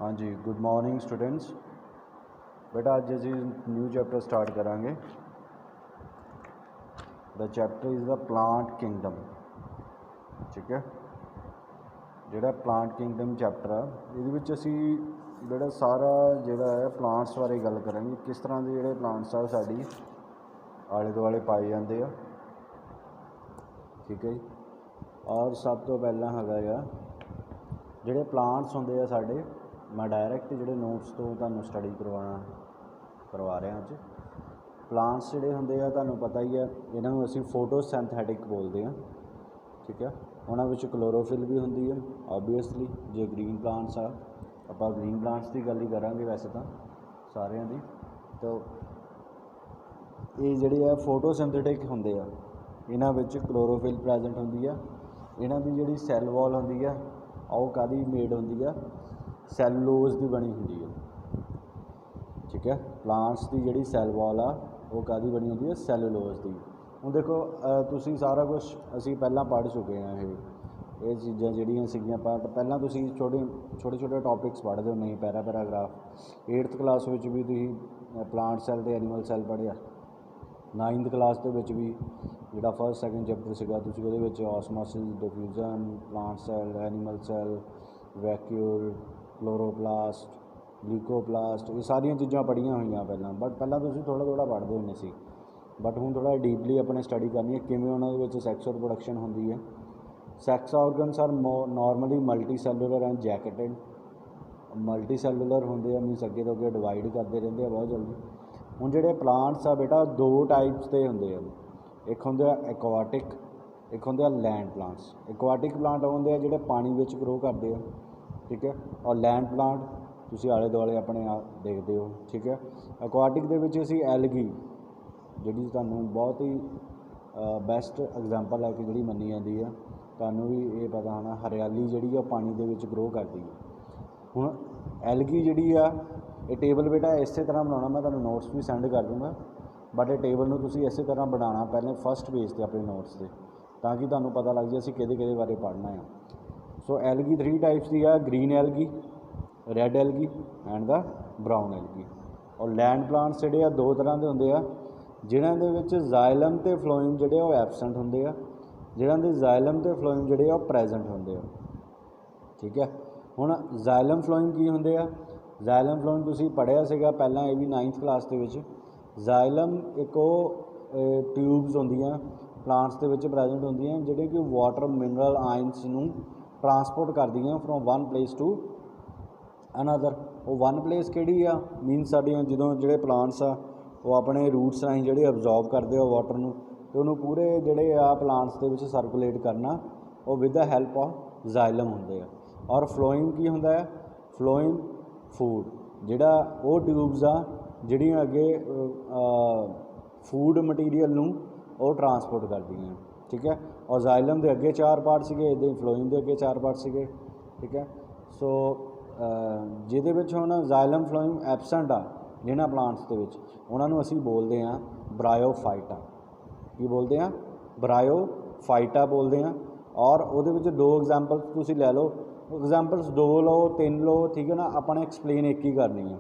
हाँ जी, good morning students. बेटा अज असीं न्यू चैप्टर स्टार्ट करांगे। The chapter is the plant kingdom. ठीक है, जिहड़ा प्लांट किंगडम चैप्टर आ इहदे विच असीं जिहड़ा सारा जिहड़ा है प्लांट्स बारे गल करांगे, किस तरह के जिहड़े प्लांट्स आ साडी आले दुआले पाए जांदे आ। ठीक है जी, और सब तो पहला हैगा आ जिहड़े प्लांट्स हुंदे आ साडे, मैं डायरैक्ट जिहड़े नोट्स तो तुहानूं स्टडी करवा रहा अज। प्लांट्स जिहड़े हुंदे आ तुहानूं पता ही है, इन्हां नूं असीं फोटोसिंथेटिक बोलदे आ। ठीक है, उन्हां विच क्लोरोफिल भी हुंदी है ओबवियसली। जे ग्रीन प्लांट्स आ, आपां ग्रीन प्लांट्स की गल ही करांगे वैसे तो सारिਆਂ दी। तो ये जिहड़े आ फोटोसिंथेटिक हुंदे आ, इन्हां विच क्लोरोफिल प्रैजेंट हुंदी आ। इन्हां दी जिहड़ी सैल वॉल हुंदी आ ओह काहदी मेड हुंदी आ, सैलूलोज की बनी हुंदी है। ठीक है, प्लांट्स की जिहड़ी सैल वॉल आ वो काहदी बनी हुंदी है, सैलूलोज की। हुण देखो तुसीं सारा कुछ असीं पहलां पढ़ चुके हैं। ये चीज़ां जिहड़ियां सीगियां पहलां तुसीं छोटे छोटे टॉपिक्स पढ़दे हुंदे ही, पैराग्राफ। 8th क्लास विच भी तुसीं प्लांट सैल ते एनीमल सैल पढ़िया। 9th क्लास दे विच भी जिहड़ा फर्स्ट सैकेंड चैप्टर सीगा, तुसीं उहदे विच osmosis, diffusion, plant cell, animal cell, vacuole, chloroplast, leucoplast, ये सारिया चीज़ां पढ़िया हुई पहलां। बट पहलां तुसीं थोड़ा पढ़ते होंदे सी, बट हुण थोड़ा डीपली अपने स्टडी करनी है किवें उन्हां दे विच सैक्स रिप्रोडक्शन हुंदी है। Sex organs are normally multicellular and jacketed. Multicellular होंगे मीनस अगे तो अगे डिवाइड करते रहते हैं बहुत जल्दी। हुण जिहड़े प्लांट्स आ बेटा दो टाइप्स के होंगे, एक होंगे एक्वाटिक, एक होंगे लैंड प्लांट्स। एक्वाटिक प्लांट होंगे जिहड़े पानी विच ग्रो करते हैं। ठीक है, और लैंड प्लांट तुसीं आले दुआले अपने आप देखते हो। ठीक है, एक्वाटिक दे विच असीं एलगी जिहड़ी तुहानूं बहुत ही बैस्ट एग्जाम्पल है कि जिहड़ी मन्नी जाती है, तुहानूं भी ये पता होना, हरियाली जिहड़ी आ पानी दे विच ग्रो करती है। हुण एलगी जिहड़ी आ ये टेबल बेटा इस तरह बनाना, मैं तुहानूं नोट्स भी सेंड कर दूँगा, बट ये टेबल नूं तुसीं इस तरह बनाना पहले फस्ट पेज ते अपने नोट्स से, ताकि तुहानूं पता लग जाए असीं किहदे बारे पढ़ना है। सो एलगी 3 टाइप्स की आ, green algae, red algae and the brown algae. और लैंड प्लांट्स जिहड़े आ दो तरह के होंगे आ, जिन्हां दे विच जाइलम ते फ्लोएम जिहड़े आ एबसेंट होंगे आ, जिन्हां दे जाइलम ते फ्लोएम जिहड़े आ प्रेजेंट होंगे आ। ठीक है, हुण जाइलम फ्लोएम की होंगे आ, जाइलम फ्लोएम तुसीं पढ़िया सीगा पहलां, ये भी 9th क्लास दे विच। जाइलम एक ट्यूब्स होंदियां प्लांट्स दे विच प्रेजेंट होंदियां, जिहड़े कि वाटर मिनरल आयन्स नूं ट्रांसपोर्ट करदियां from one place to another. वो वन प्लेस किहड़ी आ, मीनस साडियां जदों जिहड़े प्लांट्स आ वो अपने रूट्स राहीं जिहड़े अब्जॉर्ब करदे आ वाटर नूं, ते उहनूं पूरे जिहड़े आ प्लांट्स दे विच सर्कुलेट करना वो with the help of xylem होंदे आ। और फ्लोइम की हुंदा है, फ्लोइम फूड जिहड़ा वो ट्यूब्स आ जिहड़ियां अगे फूड मटीरियल नूं वो ट्रांसपोर्ट करदियां। ठीक है, और जाइलम के अगे 4 पार्ट सीगे, इदां फ्लोइम के अगे 4 पार्ट सीगे। ठीक है, सो जिहदे विच हुण जाइलम फ्लोइम एबसेंट आ जिन्हां प्लांट्स दे विच, उहनां नूं असीं बोलदे आ ब्रायोफाइटा। की बोलते हैं? ब्रायोफाइटा बोलते हैं। और उहदे विच 2 एग्जाम्पल्स तुसीं लै लो, एग्जाम्पल्स 2 लो 3 लो, ठीक है ना, अपने एक्सप्लेन एक ही करनी है।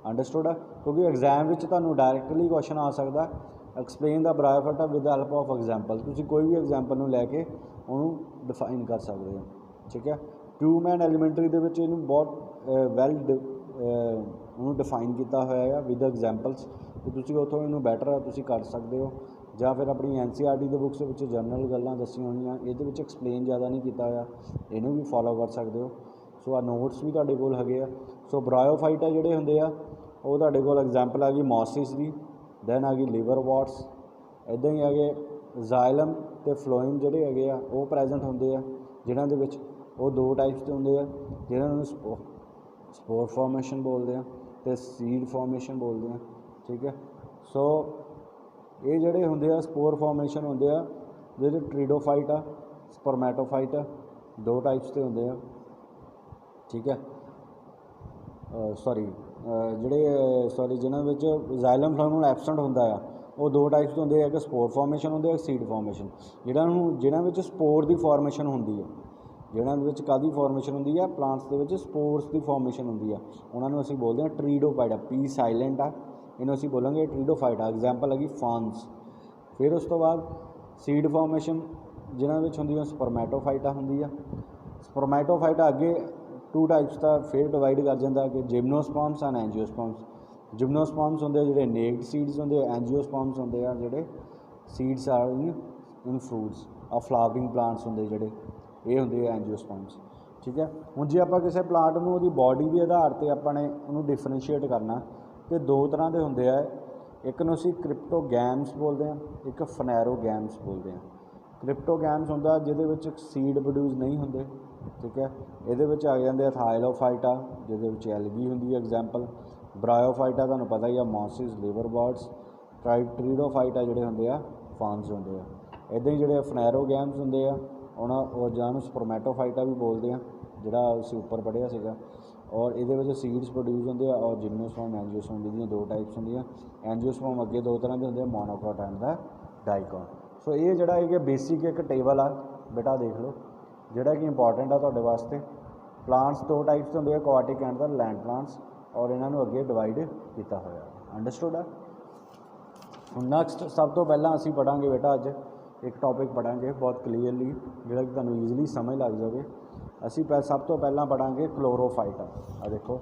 अंडरस्टूड है, क्योंकि एग्जाम में तुहानूं डायरैक्टली क्वेश्चन आ सकता explain the bryophyta with the help of example. तुसीं कोई भी एग्जाम्पल नूं लैके उहनूं डिफाइन कर सकते हो। ठीक है, ट्यूब एंड एलीमेंटरी दे विच इहनूं बहुत वैल उहनूं डिफाइन किया होया है विद एग्जाम्पल्स। तो तुसीं उत्थों इहनूं बैटर तुसीं कर सकते हो, ਜਾਂ फिर अपनी NCERT के बुक्स में जनरल गल्लां दस्सियां होईयां, इहदे विच एक्सप्लेन ज़्यादा नहीं किया होया, इहनूं भी फॉलो कर सकते हो। सो आ नोट्स भी तुहाडे कोल हैगे आ। सो ब्रायोफाइटा जिहड़े हुंदे आ वो तुहाडे कोल एग्जाम्पल आ गई मॉसिस दी, दैन आ गई लिवर वॉट्स, इदां ही आ गए जाइलम ते फ्लोइम जिहड़े हैगे आ वो प्रेजेंट होंदे आ, जिन्हां दे विच वो 2 टाइप्स के होंदे आ, जिन्हां नूं स्पोर फॉर्मेशन बोलते हैं तो सीड फॉर्मेशन बोलते हैं। ठीक है, सो ये जिहड़े होंदे आ स्पोर फॉर्मेशन होंदे आ, जिहड़े ट्रिडोफाइट आ, स्पर्मेटोफाइट आ, 2 टाइप्स के होंदे आ। ठीक है, जिन्हां विच जाइलम फ्लोएम एबसेंट होंदा आ वो 2 टाइप्स के होंदे आ, एक स्पोर फॉर्मेशन होंदे आ, सीड फॉर्मेशन। जिन्हां विच स्पोर की फॉर्मेशन होंदी है, ਜਿਨ੍ਹਾਂ ਦੇ ਵਿੱਚ ਕਾਹਦੀ ਫਾਰਮੇਸ਼ਨ ਹੁੰਦੀ ਆ, ਪਲਾਂਟਸ ਦੇ ਵਿੱਚ ਸਪੋਰਸ ਦੀ ਫਾਰਮੇਸ਼ਨ ਹੁੰਦੀ ਆ, ਉਹਨਾਂ ਨੂੰ ਅਸੀਂ ਬੋਲਦੇ ਹਾਂ ਟਰੀਡੋਫਾਈਟਾ। ਪੀ ਸਾਇਲੈਂਟ ਆ, ਇਹਨੂੰ ਅਸੀਂ ਬੋਲਾਂਗੇ ਟਰੀਡੋਫਾਈਟਾ। ਐਗਜ਼ਾਮਪਲ ਹੈਗੀ ਫਾਨਸ। ਫਿਰ ਉਸ ਤੋਂ ਬਾਅਦ ਸੀਡ ਫਾਰਮੇਸ਼ਨ ਜਿਨ੍ਹਾਂ ਵਿੱਚ ਹੁੰਦੀ ਆ ਸਪਰਮੈਟੋਫਾਈਟਾ ਹੁੰਦੀ ਆ। ਸਪਰਮੈਟੋਫਾਈਟਾ ਅੱਗੇ 2 ਟਾਈਪਸ ਦਾ ਫਿਰ ਡਿਵਾਈਡ ਕਰ ਜਾਂਦਾ ਕਿ ਜਿਮਨੋਸਪਰਮਸ ਐਂਡ ਐਂਜੀਓਸਪਰਮਸ। ਜਿਮਨੋਸਪਰਮਸ ਹੁੰਦੇ ਜਿਹੜੇ ਨੇਕਡ ਸੀਡਸ ਹੁੰਦੇ ਆ, ਐਂਜੀਓਸਪਰਮਸ ਹੁੰਦੇ ਆ ਜਿਹੜੇ ਸੀਡਸ ਆ ਇਨ ਫਰੂਟਸ ਆ ਫਲਾਵਰਿੰਗ ਪਲਾਂਟਸ ਹੁੰਦੇ ਜਿਹੜੇ, ਇਹ ਹੁੰਦੇ ਆ ਐਂਜੀਓਸਪਰਮਸ। ਠੀਕ ਹੈ। ਹੁਣ ਜੇ ਆਪਾਂ ਕਿਸੇ ਪਲਾਂਟ ਨੂੰ ਉਹਦੀ ਬਾਡੀ ਦੇ ਆਧਾਰ 'ਤੇ ਆਪਾਂ ਨੇ ਉਹਨੂੰ ਡਿਫਰੈਂਸ਼ੀਏਟ ਕਰਨਾ ਤੇ 2 ਤਰ੍ਹਾਂ ਦੇ ਹੁੰਦੇ ਆ। ਇੱਕ ਨੂੰ ਅਸੀਂ ਕ੍ਰਿਪਟੋਗੈਮਸ ਬੋਲਦੇ ਹਾਂ, ਇੱਕ ਫਨੈਰੋਗੈਮਸ ਬੋਲਦੇ ਹਾਂ। ਕ੍ਰਿਪਟੋਗੈਮਸ ਹੁੰਦਾ ਜਿਹਦੇ ਵਿੱਚ ਸੀਡ ਪ੍ਰੋਡਿਊਸ ਨਹੀਂ ਹੁੰਦੇ। ਠੀਕ ਹੈ। ਇਹਦੇ ਵਿੱਚ ਆ ਜਾਂਦੇ ਆ ਥਾਇਲੋਫਾਈਟਾ ਜਿਹਦੇ ਵਿੱਚ ਐਲਗੀ ਹੁੰਦੀ ਹੈ ਐਗਜ਼ਾਮਪਲ। ਬਰਾਇਓਫਾਈਟਾ ਤੁਹਾਨੂੰ ਪਤਾ ਹੀ ਆ, ਮੌਸਿਸ, ਲਿਵਰ ਬਰਡਸ। ਟਰੀਡੋਫਾਈਟਾ ਜਿਹੜੇ ਹੁੰਦੇ ਆ ਫਾਨਸ ਹੁੰਦੇ ਆ। ਇੱਦਾਂ ਹੀ ਜਿਹੜੇ ਫਨੈਰੋਗੈਮਸ ਹੁੰਦੇ ਆ ਉਹ ਜਾਂ ਨੂੰ ਸਪਰਮੈਟੋਫਾਈਟਾ ਵੀ ਬੋਲਦੇ ਆ, ਜਿਹੜਾ ਅਸੀਂ ਉੱਪਰ ਪੜ੍ਹਿਆ ਸੀਗਾ। ਔਰ ਇਹਦੇ ਵਿੱਚ ਸੀਡਸ ਪ੍ਰੋਡਿਊਸ ਹੁੰਦੇ ਆ। ਔਰ ਜਿਮਨੋਸਪਰਮ, ਐਂਜੀਓਸਪਰਮ ਇਹਦੀਆਂ 2 ਟਾਈਪਸ ਹੁੰਦੀਆਂ। ਐਂਜੀਓਸਪਰਮ ਅੱਗੇ 2 ਤਰ੍ਹਾਂ ਦੇ ਹੁੰਦੇ ਆ, ਮੋਨੋਕੋਟ ਐਂਡ ਦਾ ਡਾਈਕੋਟ। ਸੋ ਇਹ ਜਿਹੜਾ ਇਹ ਬੇਸਿਕ ਇੱਕ ਟੇਬਲ ਆ ਬੇਟਾ ਦੇਖ ਲਓ, ਜਿਹੜਾ ਕਿ ਇੰਪੋਰਟੈਂਟ ਆ ਤੁਹਾਡੇ ਵਾਸਤੇ। ਪਲਾਂਟਸ 2 ਟਾਈਪਸ ਦੇ ਹੁੰਦੇ ਆ, aquatic and the land plants, ਔਰ ਇਹਨਾਂ ਨੂੰ ਅੱਗੇ ਡਿਵਾਈਡ ਕੀਤਾ ਹੋਇਆ। ਅੰਡਰਸਟੂਡ ਆ। ਹੁਣ ਨੈਕਸਟ ਸਭ ਤੋਂ ਪਹਿਲਾਂ ਅਸੀਂ ਪੜ੍ਹਾਂਗੇ ਬੇਟਾ ਅੱਜ ਇੱਕ ਟੌਪਿਕ ਪੜ੍ਹਾਂਗੇ ਬਹੁਤ ਕਲੀਅਰਲੀ, ਜਿਹੜਾ ਕਿ ਤੁਹਾਨੂੰ ਈਜ਼ੀਲੀ ਸਮਝ ਲੱਗ ਜਾਵੇ। ਅਸੀਂ ਸਭ ਤੋਂ ਪਹਿਲਾਂ ਪੜ੍ਹਾਂਗੇ ਕਲੋਰੋਫਾਈਟਾ। ਆ ਦੇਖੋ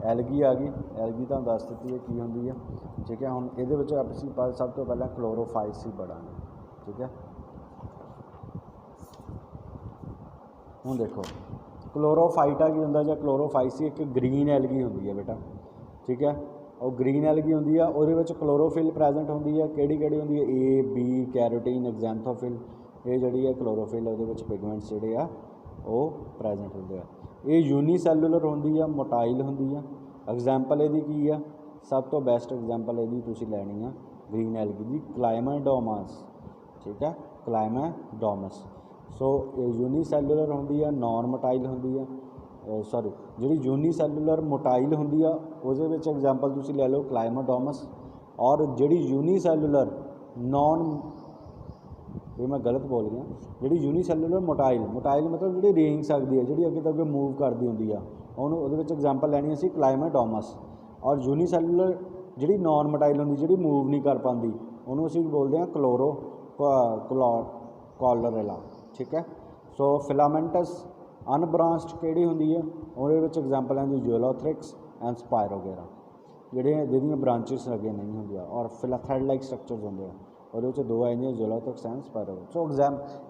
ਐਲਗੀ ਆ ਗਈ, ਐਲਗੀ ਤੁਹਾਨੂੰ ਦੱਸ ਦਿੱਤੀ ਹੈ ਕੀ ਹੁੰਦੀ ਹੈ। ਠੀਕ ਹੈ। ਹੁਣ ਇਹਦੇ ਵਿੱਚ ਅਸੀਂ ਸਭ ਤੋਂ ਪਹਿਲਾਂ ਕਲੋਰੋਫਾਈਟਸ ਹੀ ਪੜ੍ਹਾਂਗੇ। ਠੀਕ ਹੈ। ਹੁਣ ਦੇਖੋ ਕਲੋਰੋਫਾਈਟਾ ਕੀ ਹੁੰਦਾ ਜਾਂ ਕਲੋਰੋਫਾਈਸੀ ਇੱਕ ਗ੍ਰੀਨ ਐਲਗੀ ਹੁੰਦੀ ਹੈ ਬੇਟਾ। ਠੀਕ ਹੈ। ਉਹ ਗ੍ਰੀਨ ਐਲਗੀ ਹੁੰਦੀ ਆ, ਉਹਦੇ ਵਿੱਚ ਕਲੋਰੋਫਿਲ ਪ੍ਰੈਜੈਂਟ ਹੁੰਦੀ ਹੈ। ਕਿਹੜੀ ਹੁੰਦੀ ਹੈ? ਏ, ਬੀ, ਕੈਰੋਟੀਨ, ਐਗਜ਼ੈਂਥੋਫਿਲ। ਇਹ ਜਿਹੜੀ ਹੈ ਕਲੋਰੋਫਿਲ, ਉਹਦੇ ਵਿੱਚ ਪਿਗਮੈਂਟਸ ਜਿਹੜੇ ਆ ਉਹ ਪ੍ਰੈਜੈਂਟ ਹੁੰਦੇ ਆ। ਇਹ ਯੂਨੀਸੈਲੂਲਰ ਹੁੰਦੀ ਆ, ਮੋਟਾਈਲ ਹੁੰਦੀ ਆ। ਐਗਜ਼ਾਮਪਲ ਇਹਦੀ ਕੀ ਆ? ਸਭ ਤੋਂ ਬੈਸਟ ਐਗਜ਼ਾਮਪਲ ਇਹਦੀ ਤੁਸੀਂ ਲੈਣੀ ਆ ਗ੍ਰੀਨ ਐਲਗੀ ਦੀ, ਕਲਾਈਮਾਡੋਮਸ। ਠੀਕ ਹੈ। ਕਲਾਈਮਾਡੋਮਸ। ਸੋ ਇਹ ਯੂਨੀਸੈਲੂਲਰ ਹੁੰਦੀ ਆ, ਨਾਨ ਮੋਟਾਈਲ ਹੁੰਦੀ ਆ। ਸੌਰੀ, ਜਿਹੜੀ ਯੂਨੀਸੈਲੂਲਰ ਮੋਟਾਈਲ ਹੁੰਦੀ ਆ ਉਹਦੇ ਵਿੱਚ ਐਗਜ਼ਾਮਪਲ ਤੁਸੀਂ ਲੈ ਲਓ ਕਲਾਈਮਾਡੋਮਸ। ਔਰ ਜਿਹੜੀ ਯੂਨੀਸੈਲੂਲਰ ਇਹ ਮੈਂ ਗਲਤ ਬੋਲ ਗਿਆ, ਜਿਹੜੀ ਯੂਨੀਸੈਲੂਲਰ ਮੋਟਾਈਲ ਮਤਲਬ ਜਿਹੜੀ ਰੇਂਗ ਸਕਦੀ ਹੈ, ਜਿਹੜੀ ਅੱਗੇ ਤੋਂ ਅੱਗੇ ਮੂਵ ਕਰਦੀ ਹੁੰਦੀ ਆ, ਉਹਦੇ ਵਿੱਚ ਐਗਜ਼ਾਮਪਲ ਲੈਣੀ ਅਸੀਂ ਕਲਾਈਮਾਡੋਮਸ। ਔਰ ਯੂਨੀਸੈਲੂਲਰ ਜਿਹੜੀ ਨਾਨ ਮੋਟਾਈਲ ਹੁੰਦੀ, ਜਿਹੜੀ ਮੂਵ ਨਹੀਂ ਕਰ ਪਾਉਂਦੀ, ਉਹਨੂੰ ਅਸੀਂ ਬੋਲਦੇ ਹਾਂ ਕੋਲਰੇਲਾ। ਠੀਕ ਹੈ। ਸੋ ਫਿਲਾਮੈਂਟਸ ਅਨਬ੍ਰਾਂਚਡ ਕਿਹੜੀ ਹੁੰਦੀ ਹੈ? ਉਹਦੇ ਵਿੱਚ ਐਗਜ਼ਾਮਪਲ ਹੈ ਜੀ ਜਿਓਲੋਥ੍ਰਿਕਸ ਐਂਡ ਸਪਾਇਰੋਗੇਰਾ, ਜਿਹਦੀਆਂ ਬ੍ਰਾਂਚਿਸ ਅੱਗੇ ਨਹੀਂ ਹੁੰਦੀਆਂ। ਔਰ ਥ੍ਰੈਡ ਲਾਈਕ ਸਟਰਕਚਰਸ ਹੁੰਦੇ ਆ, ਉਹਦੇ ਵਿੱਚ 2 ਆ ਜਾਂਦੀਆਂ, ਜਿਓਲੋਥ੍ਰਿਕਸ ਐਂਡ ਸਪਾਇਰੋਗੇਰਾ। ਸੋ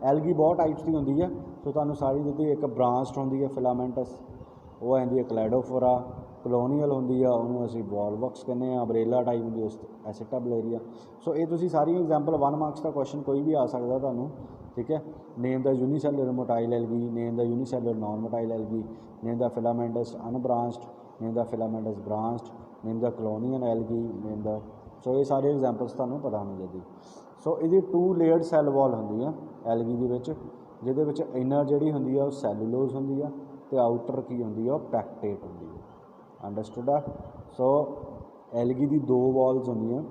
ਐਲਗੀ ਬਹੁਤ ਟਾਈਪਸ ਦੀ ਹੁੰਦੀ ਹੈ। ਸੋ ਤੁਹਾਨੂੰ ਸਾਰੀ ਦਿੱਤੀ। ਇੱਕ ਬ੍ਰਾਂਚਡ ਹੁੰਦੀ ਹੈ ਫਿਲਾਮੈਂਟਸ, ਉਹ ਆ ਜਾਂਦੀ ਹੈ ਕਲੈਡੋਫੋਰਾ। ਕਲੋਨੀਅਲ ਹੁੰਦੀ ਆ, ਉਹਨੂੰ ਅਸੀਂ ਵੋਲਵਕਸ ਕਹਿੰਦੇ ਹਾਂ। ਅਬਰੇਲਾ ਟਾਈਪ ਹੁੰਦੀ ਉਸ ਐਸਿਟਾਬਲੇਰੀਆ। ਸੋ ਇਹ ਤੁਸੀਂ ਸਾਰੀਆਂ ਐਗਜ਼ਾਮਪਲ 1 ਮਾਰਕਸ ਦਾ ਕੁਐਸਚਨ ਕੋਈ ਵੀ ਆ ਸਕਦਾ ਤੁਹਾਨੂੰ। ਠੀਕ ਹੈ। ਨੇਮ ਦਾ ਯੂਨੀਸੈਲੂਲਰ ਮੋਟਾਈਲ ਐਲਗੀ, ਨੇਮ ਦਾ ਯੂਨੀਸੈਲੂਲਰ ਨਾਨ ਮੋਟਾਈਲ ਐਲਗੀ, ਨੇਮ ਦਾ ਫਿਲਾਮੈਂਟਸ ਅਨਬ੍ਰਾਂਚਡ, ਨੇਮ ਦਾ ਫਿਲਾਮੈਂਟਸ ਬ੍ਰਾਂਚਡ, ਨੇਮ ਦਾ ਕਲੋਨੀਅਲ ਐਲਗੀ, ਨੇਮ ਦਾ। ਸੋ ਇਹ ਸਾਰੇ ਐਗਜ਼ਾਮਪਲਸ ਤੁਹਾਨੂੰ ਪਤਾ ਹੋਣੀ ਚਾਹੀਦੀ। ਸੋ ਇਹਦੀ 2 ਲੇਅਰਡ ਸੈੱਲ ਵਾਲ ਹੁੰਦੀ ਆ ਐਲਗੀ ਦੇ ਵਿੱਚ, ਜਿਹਦੇ ਵਿੱਚ ਇਨਰ ਜਿਹੜੀ ਹੁੰਦੀ ਆ ਉਹ ਸੈਲੂਲੋਜ਼ ਹੁੰਦੀ ਆ ਅਤੇ ਆਊਟਰ ਕੀ ਹੁੰਦੀ ਆ ਉਹ ਪੈਕਟੇਟ ਹੁੰਦੀ ਆ। ਅੰਡਰਸਟੂਡ ਆ। ਸੋ ਐਲਗੀ ਦੀ 2 ਵਾਲਸ ਹੁੰਦੀਆਂ।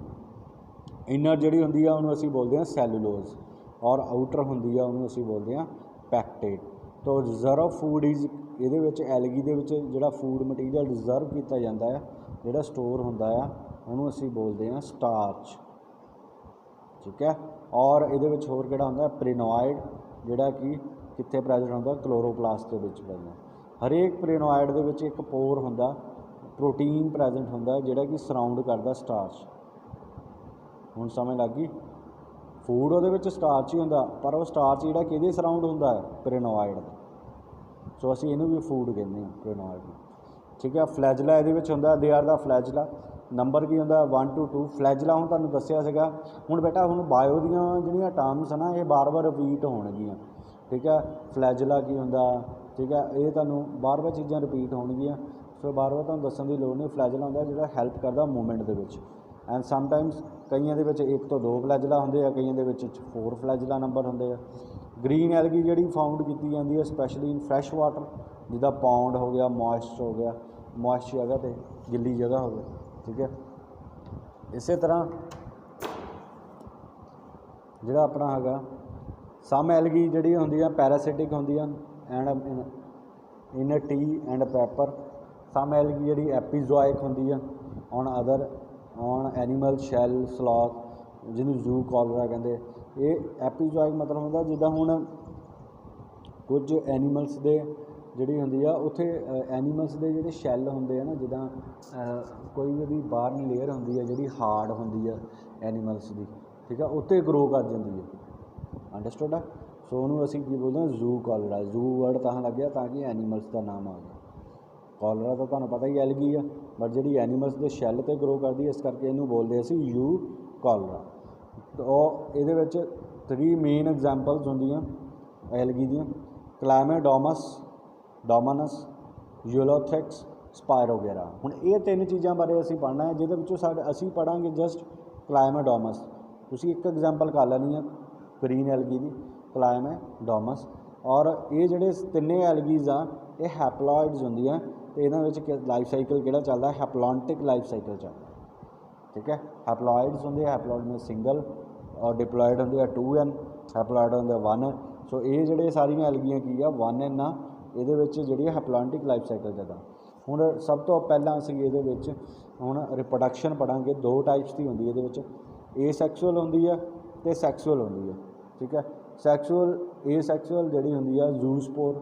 ਇਨਰ ਜਿਹੜੀ ਹੁੰਦੀ ਆ ਉਹਨੂੰ ਅਸੀਂ ਬੋਲਦੇ ਹਾਂ ਸੈਲੂਲੋਜ਼, ਔਰ ਆਊਟਰ ਹੁੰਦੀ ਆ ਉਹਨੂੰ ਅਸੀਂ ਬੋਲਦੇ ਹਾਂ ਪੈਕਟੇਟ। ਤੋ ਰਿਜ਼ਰਵ ਫੂਡ ਇਹਦੇ ਵਿੱਚ ਐਲਗੀ ਦੇ ਵਿੱਚ ਜਿਹੜਾ ਫੂਡ ਮਟੀਰੀਅਲ ਰਿਜ਼ਰਵ ਕੀਤਾ ਜਾਂਦਾ ਹੈ, ਜਿਹੜਾ ਸਟੋਰ ਹੁੰਦਾ ਆ, ਉਹਨੂੰ ਅਸੀਂ ਬੋਲਦੇ ਹਾਂ ਸਟਾਰਚ। ਠੀਕ ਹੈ। ਔਰ ਇਹਦੇ ਵਿੱਚ ਹੋਰ ਕਿਹੜਾ ਹੁੰਦਾ? ਪ੍ਰੀਨੋਇਡ, ਜਿਹੜਾ ਕਿ ਕਿੱਥੇ ਪ੍ਰੈਜੈਂਟ ਹੁੰਦਾ? ਕਲੋਰੋਪਲਾਸਟ ਦੇ ਵਿੱਚ ਪ੍ਰੈਜੈਂਟ। ਹਰੇਕ ਪ੍ਰੀਨੋਇਡ ਦੇ ਵਿੱਚ ਇੱਕ ਪੋਰ ਹੁੰਦਾ, ਪ੍ਰੋਟੀਨ ਪ੍ਰੈਜੈਂਟ ਹੁੰਦਾ, ਜਿਹੜਾ ਕਿ ਸਰਾਊਂਡ ਕਰਦਾ ਸਟਾਰਚ। ਹੁਣ ਸਮਝ ਲੱਗ ਗਈ? ਫੂਡ ਉਹਦੇ ਵਿੱਚ ਸਟਾਰਚ ਹੀ ਹੁੰਦਾ, ਪਰ ਉਹ ਸਟਾਰਚ ਜਿਹੜਾ ਕਿਹਦੇ ਸਰਾਊਂਡ ਹੁੰਦਾ ਹੈ? ਪ੍ਰੀਨੋਇਡ ਦੇ। ਸੋ ਅਸੀਂ ਇਹਨੂੰ ਵੀ ਫੂਡ ਕਹਿੰਦੇ ਹਾਂ ਪ੍ਰੀਨੋਇਡ ਨੂੰ। ਠੀਕ ਹੈ। ਫਲੈਜਲਾ ਇਹਦੇ ਵਿੱਚ ਹੁੰਦਾ, ਦੇ ਆਰ ਦਾ ਫਲੈਜਲਾ। ਨੰਬਰ ਕੀ ਹੁੰਦਾ? 1 to 2 ਫਲੈਜਲਾ। ਹੁਣ ਤੁਹਾਨੂੰ ਦੱਸਿਆ ਸੀਗਾ। ਹੁਣ ਬੇਟਾ ਹੁਣ ਬਾਇਓ ਦੀਆਂ ਜਿਹੜੀਆਂ ਟਰਮਸ ਹੈ ਨਾ, ਇਹ ਬਾਰ-ਬਾਰ ਰਿਪੀਟ ਹੋਣਗੀਆਂ। ਠੀਕ ਹੈ। ਫਲੈਜਲਾ ਕੀ ਹੁੰਦਾ? ਠੀਕ ਹੈ। ਇਹ ਤੁਹਾਨੂੰ ਬਾਰ-ਬਾਰ ਚੀਜ਼ਾਂ ਰਿਪੀਟ ਹੋਣਗੀਆਂ, ਸੋ ਬਾਰ-ਬਾਰ ਤੁਹਾਨੂੰ ਦੱਸਣ ਦੀ ਲੋੜ ਨਹੀਂ। ਫਲੈਜਲਾ ਹੁੰਦਾ ਜਿਹੜਾ ਹੈਲਪ ਕਰਦਾ ਮੂਵਮੈਂਟ ਦੇ ਵਿੱਚ। ਐਂਡ ਸਮਟਾਈਮਸ ਕਈਆਂ ਦੇ ਵਿੱਚ 1 ਤੋਂ 2 ਫਲੈਜਲਾ ਹੁੰਦੇ ਆ, ਕਈਆਂ ਦੇ ਵਿੱਚ 4 ਫਲੈਜਲਾ ਨੰਬਰ ਹੁੰਦੇ ਆ। ਗ੍ਰੀਨ ਐਲਗੀ ਜਿਹੜੀ ਫਾਊਂਡ ਕੀਤੀ ਜਾਂਦੀ ਹੈ ਸਪੈਸ਼ਲੀ ਇਨ ਫਰੈਸ਼ ਵਾਟਰ, ਜਿੱਦਾਂ ਪੌਂਡ ਹੋ ਗਿਆ, ਮੋਇਸਟ ਹੋ ਗਿਆ, ਮੋਇਸਟ ਜਗ੍ਹਾ 'ਤੇ, ਗਿੱਲੀ ਜਗ੍ਹਾ ਹੋ ਗਿਆ। ਠੀਕ ਹੈ। ਇਸੇ ਤਰ੍ਹਾਂ ਜਿਹੜਾ ਆਪਣਾ ਹੈਗਾ ਸਮ ਐਲਗੀ ਜਿਹੜੀ ਹੁੰਦੀ ਆ ਪੈਰਾਸਿਟਿਕ ਹੁੰਦੀਆਂ, एंड इन टी एंड पैपर। सम एलगी जी एपीजोइक होंगी है on other on animal shell sloth जिन्होंने जू कॉलरा कहते। ये एपीजोइक मतलब होंगे जिदा हुण कुछ एनीमल्स दे जिहड़ी हुंदी आ उत्थे एनीमल्स दे जिहड़े शैल होंदे आ ना जिदा कोई भी बाहरली लेयर होंदी है जिहड़ी हार्ड होंदी है एनीमल्स की, ठीक है, उत्ते ग्रो कर जाती है। अंडरस्टूड है। सो उन्होंने असीं की बोलते हैं जू कॉलरा। जू वर्ड तां लग गया ताकि एनीमल्स का नाम आ गया। कॉलरा तो तुहानूं पता ही एलगी है, बट जिहड़ी एनीमल्स के शैल ते ग्रो करती है इस करके इनू बोलते असीं यू कॉलरा। तो ये 3 मेन एग्जाम्पल्स होंदियां एलगी दी। क्लैमाडोमस, डोमिनस, यूलोथेक्स, स्पायरोगेरा। हुण ये 3 चीज़ों बारे असीं पढ़ना है, जिहदे विचों असीं पढ़ांगे जस्ट क्लैमाडोमस। तुसीं एक एग्जाम्पल कर लैनी है ग्रीन एलगी की, क्लैमाडोमस। और ये जिहड़े 3 एलगीज आ ये हैप्लॉइड्स होंदियां ते इहनां विच लाइफ साइकिल किहड़ा चलदा, हैप्लॉन्टिक लाइफ साइकिल चलदा, ठीक है। हैप्लॉइड्स होंदे, हैप्लॉइड में सिंगल, और डिप्लॉइड होंदे 2N, हैप्लॉइड होंदे 1N। सो ये जिहड़े सारियां एलगियां की आ 1N आ, इहदे विच जिहड़ी हैप्लॉन्टिक लाइफ साइकिल चलदा। हुण सब तो पहलां असीं इहदे विच हुण रिप्रोडक्शन पढ़ांगे। 2 टाइप्स की होंदी इहदे विच, एसैक्सुअल होंदी है ते सैक्सुअल होंदी है, ठीक है। सैक्सुअल एसैक्सुअल जिहड़ी होंदी है जूस्पोर,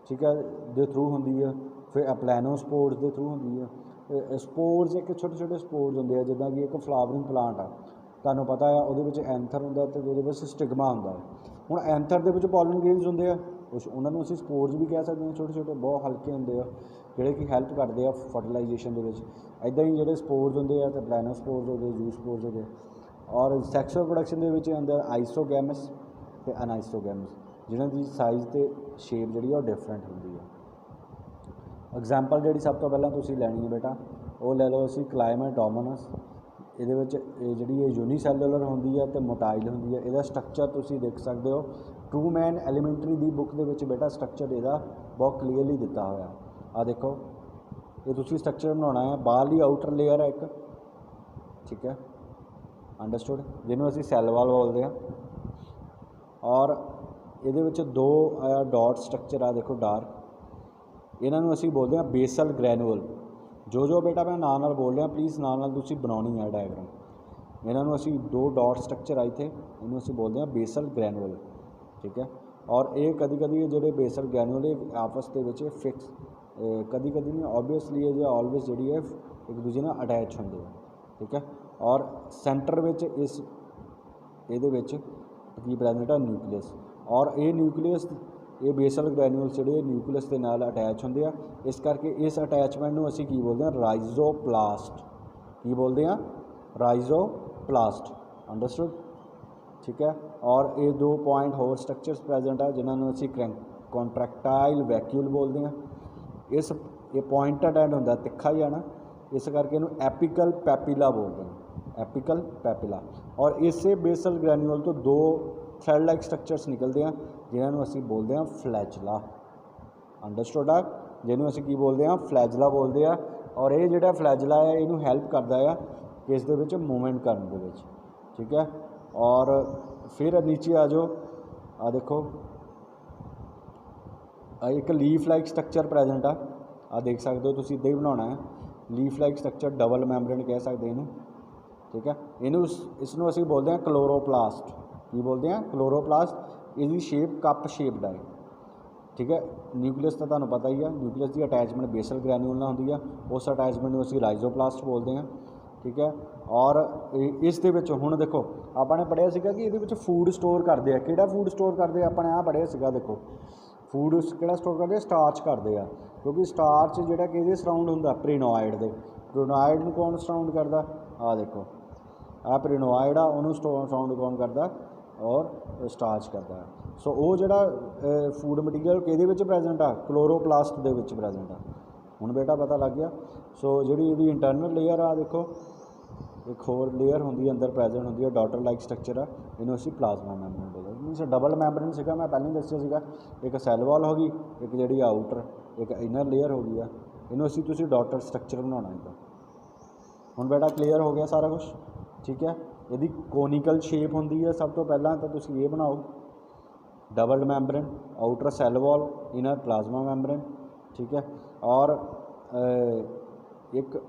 ठीक है, दे थ्रू होंदी है। फिर एप्लैनोस्पोर्स के थ्रू होंदी है। स्पोर्स एक छोटे छोटे स्पोर्स होंगे है, जिदा कि एक फ्लावरिंग प्लांट आ, तुहानूं पता है वो एंथर होंदा ते उहदे विच स्टिग्मा होंदा। हुण एंथर दे विच पॉलन ग्रेन्स होंदे आ, उन्होंने असीं स्पोर्स भी कह सकते हैं। छोटे छोटे बहुत हल्के होंदे आ जिहड़े कि हैल्प करते हैं फर्टिलाइजेशन दे विच। इदां ही जिहड़े स्पोर्स होंदे आ ते प्लैनोस्पोर्स हो गए, जूस्पोर्स हो गए। और सैक्सुअल प्रोडक्शन दे विच आंदा आइसोगैमस ते अनाइसोगैमस, जिन्हां दी साइज़ ते शेप जिहड़ी डिफरेंट होंदी है। एग्जाम्पल जिहड़ी सब तो पहलां तुसीं लैनी है बेटा, वो ले लो असीं क्लैमाडोमस। इहदे विच जिहड़ी यूनीसैलुलर होंदी है ते मोटाइल होंदी है। इहदा स्ट्रक्चर तुसीं देख सकते हो, ट्रूमैन एलीमेंट्री दी बुक दे विच बेटा स्ट्रक्चर इहदा बहुत क्लीयरली दिता होया। आ देखो, ये तुसीं स्ट्रक्चर बनाना है। बाहरली आउटर लेयर है एक, ठीक है, अंडरस्टूड, जिन्हों असीं सैल वाल बोलते हैं। और इहदे विच 2 डॉट स्ट्रक्चर आ देखो डार्क, इन्हों असीं बोलते हैं बेसल ग्रैनुअल। जो बेटा मैं नाल बोल रहा प्लीज़ नाल तुसीं बनाउणी है डायग्राम। इन्हों असीं 2 डॉट स्ट्रक्चर आए थे, इन्हों असीं बोलते हैं बेसल ग्रैनुअल, ठीक है। और ये कदी कदी जो बेसल ग्रैनुअल आपस के फिक्स कदी कदी नहीं ऑबवियसली ये ऑलवेज जी है एक दूजे नाल अटैच होंगे, ठीक है। और सेंटर में इस ये की प्रेजेंट है न्यूक्लियस। और ये न्यूक्लियस ये बेसल ग्रैनुअल्स जिहड़े न्यूक्लियस के नाल अटैच होंगे आ, इस करके इस अटैचमेंट नूं असीं की बोलते हैं राइजोप्लास्ट। की बोलते हैं राइजोप्लास्ट, अंडरस्टूड, ठीक है। और ये 2 पॉइंट होर स्ट्रक्चर्स प्रेजेंट है जिन्होंने असीं कॉन्ट्रैक्टाइल वैक्यूल बोलते हैं। इस ये पॉइंटेड एंड होंदा तिखा ही है ना, इस करके इनू एपिकल पैपिला बोलते हैं, एपिकल पैपिला। और इसे बेसल ग्रैनुअल तो 2 थ्रेड लाइक स्ट्रक्चर्स निकलते हैं जिन्होंने असीं बोलते हैं फ्लैजला, अंडरस्टूड है, जिन्होंने असीं की बोलते हैं फ्लैजला बोलते हैं। और ये जिहड़ा फ्लैजला है इनू हैल्प करता है किस दे विच मूवमेंट करने दे विच, ठीक है। और फिर नीचे आ जाओ, आ देखो एक लीफ लाइक स्ट्रक्चर प्रेजेंट आ देख सकते हो तुसीं, इदां ही बनाना है। Leaf like structure double membrane कह सकते हैं इनू, ठीक है। इसनों असीं बोलते हैं क्लोरोप्लास्ट। की बोलते हैं क्लोरोप्लास्ट। इसकी शेप कप शेप्ड है, ठीक है। न्यूक्लियस तो तुहानूं पता ही है, न्यूक्लियस की अटैचमेंट बेसल ग्रैनुअल नाल होंदी है, उस अटैचमेंट नूं असीं राइजोप्लास्ट बोलते हैं, ठीक है। और इस दे विच हुण देखो आपने पढ़िया सीगा कि इहदे विच फूड स्टोर करते हैं। किहड़ा फूड स्टोर करते अपने आ पढ़िया सीगा, देखो फूड किहड़ा स्टोर करते स्टार्च करते हैं, क्योंकि स्टार्च जिहड़ा कि सराउंड होंदा प्रीनोइड दे। प्रीनोइड नूं कौन सराउंड करदा, आ देखो आ प्रीनोइड आ, उन्होंने सराउंड कौन करदा और स्टार्च करता है। सो वो जिहड़ा फूड मटीरियल किहदे विच प्रेजेंट आ, क्लोरोप्लास्ट दे विच प्रेजेंट आ। हुण बेटा पता लग गया। सो जिहड़ी इहदी इंटरनल लेयर आ देखो, एक होर लेयर होंदी अंदर प्रेजेंट होंदी है, डॉटर लाइक स्ट्रक्चर आ, इन्हूं असीं प्लाज्मा मैम्ब्रेन बोलते हैं। मीनस डबल मैम्ब्रेन सीगा, मैं पहले ही दस्सिया सीगा, एक सैल वॉल हो गई, एक जिहड़ी आउटर एक इनर लेयर हो गई आ, इन्हूं असीं तुसीं डॉटर स्ट्रक्चर बनाउणा इहदा। हुण बेटा क्लीयर हो गया सारा कुछ, ठीक है। यदि कोनिकल शेप होंदी है सब तो पहला तो तुसीं ये बनाओ, double membrane, outer cell wall, inner plasma membrane, ठीक है। और एक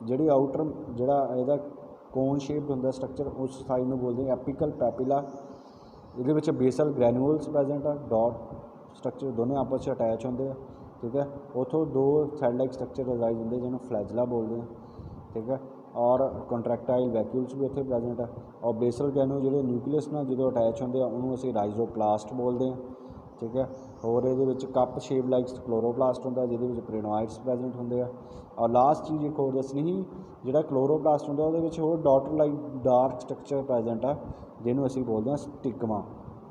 जी आउटर जोड़ा यदा कोन शेप्ड होंगे स्ट्रक्चर उस साइड में बोलते हैं एपिकल पैपिला। ये बेसल ग्रैन्यूल्स प्रेजेंट है, डॉट स्ट्रक्चर दोनों आपस में अटैच होंगे, ठीक है। उतों दो सैल लाइक स्ट्रक्चर रिजाइज होंगे जिन्होंने फ्लैजला बोलते हैं, ठीक है। और कंट्रैक्टाइल वैक्यूल्स भी उत्थे प्रेजेंट है। और बेसल ग्रैन्यूल जो न्यूक्लियस ना जो अटैच होंगे उन्होंने असीं राइजोप्लास्ट बोलते हैं, ठीक है। और ये कप शेप लाइक क्लोरोप्लास्ट होंगे जिहदे प्रेनोइड्स प्रेजेंट होंगे। और लास्ट चीज़ एक होर दसनी ही जो क्लोरोप्लास्ट होंगे वो होर daughter like dark structure present है जिन्होंने असीं बोलते हैं स्टिग्मा,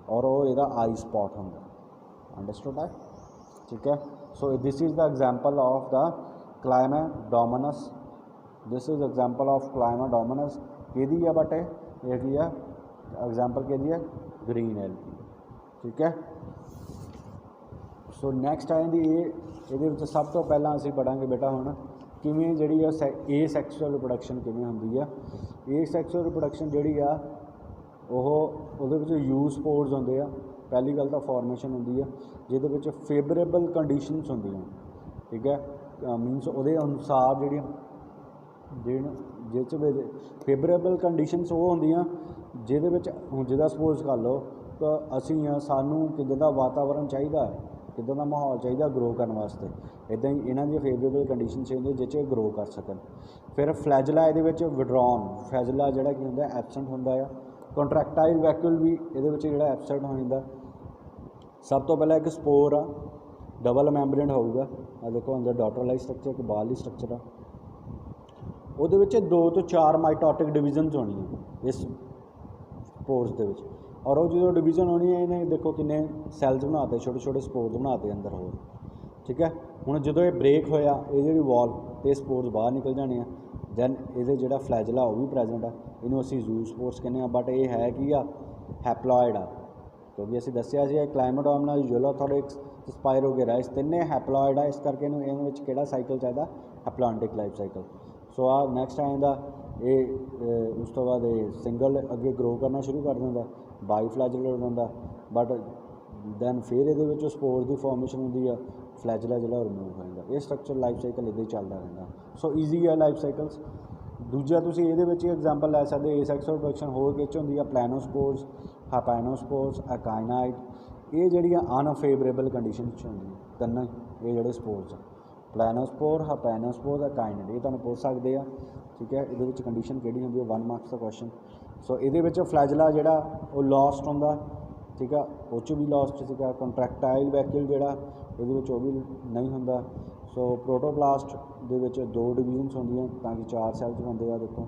और वो यदा आई स्पॉट होंगे। अंडरस्टूड है, ठीक है। So this is the example of the Chlamydomonas. This is example of Chlamydomonas कि है बट ये की है एग्जाम्पल कि है ग्रीन एल्गी, ठीक है। सो नैक्सट आ जाती ये सब तो पहला असीं पढ़ांगे बेटा हुण किवें जिहड़ी ए सैक्सुअल रिप्रोडक्शन किवें हुंदी आ। ए सैक्सुअल रिप्रोडक्शन जिहड़ी आ ਉਹਦੇ ਵਿੱਚ ਯੂ ਸਪੋਰਸ ਹੁੰਦੇ ਆ। ਪਹਿਲੀ ਗੱਲ ਤਾਂ ਫਾਰਮੇਸ਼ਨ ਹੁੰਦੀ ਆ ਜਿਹਦੇ ਵਿੱਚ ਫੇਵਰੇਬਲ ਕੰਡੀਸ਼ਨਸ ਹੁੰਦੀਆਂ, ਠੀਕ ਹੈ। ਮੀਨਸ ਉਹਦੇ ਅਨੁਸਾਰ ਜਿਹੜੀਆਂ ਜਿਹ 'ਚ ਫੇਵਰੇਬਲ ਕੰਡੀਸ਼ਨਸ ਉਹ ਹੁੰਦੀਆਂ ਜਿਹਦੇ ਵਿੱਚ ਹੁਣ ਜਿੱਦਾਂ ਸਪੋਜ਼ ਕਰ ਲਓ ਤਾਂ ਅਸੀਂ ਸਾਨੂੰ ਕਿੱਦਾਂ ਦਾ ਵਾਤਾਵਰਨ ਚਾਹੀਦਾ, ਕਿੱਦਾਂ ਦਾ ਮਾਹੌਲ ਚਾਹੀਦਾ ਗਰੋ ਕਰਨ ਵਾਸਤੇ, ਇੱਦਾਂ ਹੀ ਇਹਨਾਂ ਦੀਆਂ ਫੇਵਰੇਬਲ ਕੰਡੀਸ਼ਨ ਚਾਹੀਦੀਆਂ ਜਿਹ 'ਚ ਇਹ ਗਰੋ ਕਰ ਸਕਣ। ਫਿਰ ਫਲੈਜਲਾ ਇਹਦੇ ਵਿੱਚ ਵਿਡਰੋਨ ਫਲੈਜਲਾ ਜਿਹੜਾ ਕੀ ਹੁੰਦਾ ਐਬਸੈਂਟ ਹੁੰਦਾ ਆ। ਕੰਟਰੈਕਟਾਈਲ ਵੈक्यूल भी ये एबसेंट हो जाता। सब तो पहला एक स्पोर आ डबल मैम्ब्रेन होगा, देखो अंदर डॉटर लाइक स्ट्रक्चर एक बाहरली स्ट्रक्चर आ। वो 2 तो 4 माइटोटिक डिविजनस होनी इस स्पोर्स के, और वो जो डिविजन होनी है इन्हें देखो किन्ने सैल्स बनाते छोटे छोटे स्पोर्स बनाते अंदर हो, ठीक है। हुण जो ये ब्रेक होया ये जी वॉल तो स्पोर्स बाहर निकल जाने हैं। दैन ये जो फ्लैजला वो भी प्रेजेंट है, इनू असी जू स्पोर्स कहने, बट ये है कि हैप्लॉयड आ क्योंकि असी दसिया सी क्लाइमेडोमोनस, यूलोथोरिक्स, स्पायरोगेरा इस तिने हैप्लॉयड आ, इस करके इहदे चाहिए चाहिए हैप्लॉन्टिक लाइफ साइकिल। सो आ नैक्सट आ जाता ये उस तो बाद ये सिंगल अगे ग्रो करना शुरू कर देंदा, बाईफ्लैजलर होंदा, बट दैन फिर ये स्पोर्स की फॉर्मेशन होंदी है, फ्लैजला जो रिमूव हो जाता। ये स्ट्रक्चर लाइफ साइकिल इदा ही चलता रहता। सो ईजी है लाइफ साइकिल्स। दूजा तुसीं ये एग्जाम्पल लै सकते ए सैक्सुअल रिप्रोडक्शन होर किस होंदी है प्लैनोस्पोर्स, हाइपैनोस्पोर्स, अकाइनाइड। ये जिहड़ियां अनफेवरेबल कंडीशन होंदियां तिन्न ये जिहड़े स्पोर्स प्लैनोस्पोर, हाइपैनोस्पोर, अकाइनाइड ये तुहानूं पुछ सकदे आ, ठीक है। ये कंडीशन किहड़ी होंदी है 1 मार्क्स का क्वेश्चन। सो ये फ्लैजला जिहड़ा वो लॉस्ट होंदा, ठीक है, वो भी लॉस्ट सीगा। कंट्रैक्टाइल वैक्यूल जिहड़ा ये भी नहीं होंदा। सो प्रोटोप्लास्ट दे 2 डिविजनस होंदियां ताकि 4 सैल्स बनते हैं, देखो,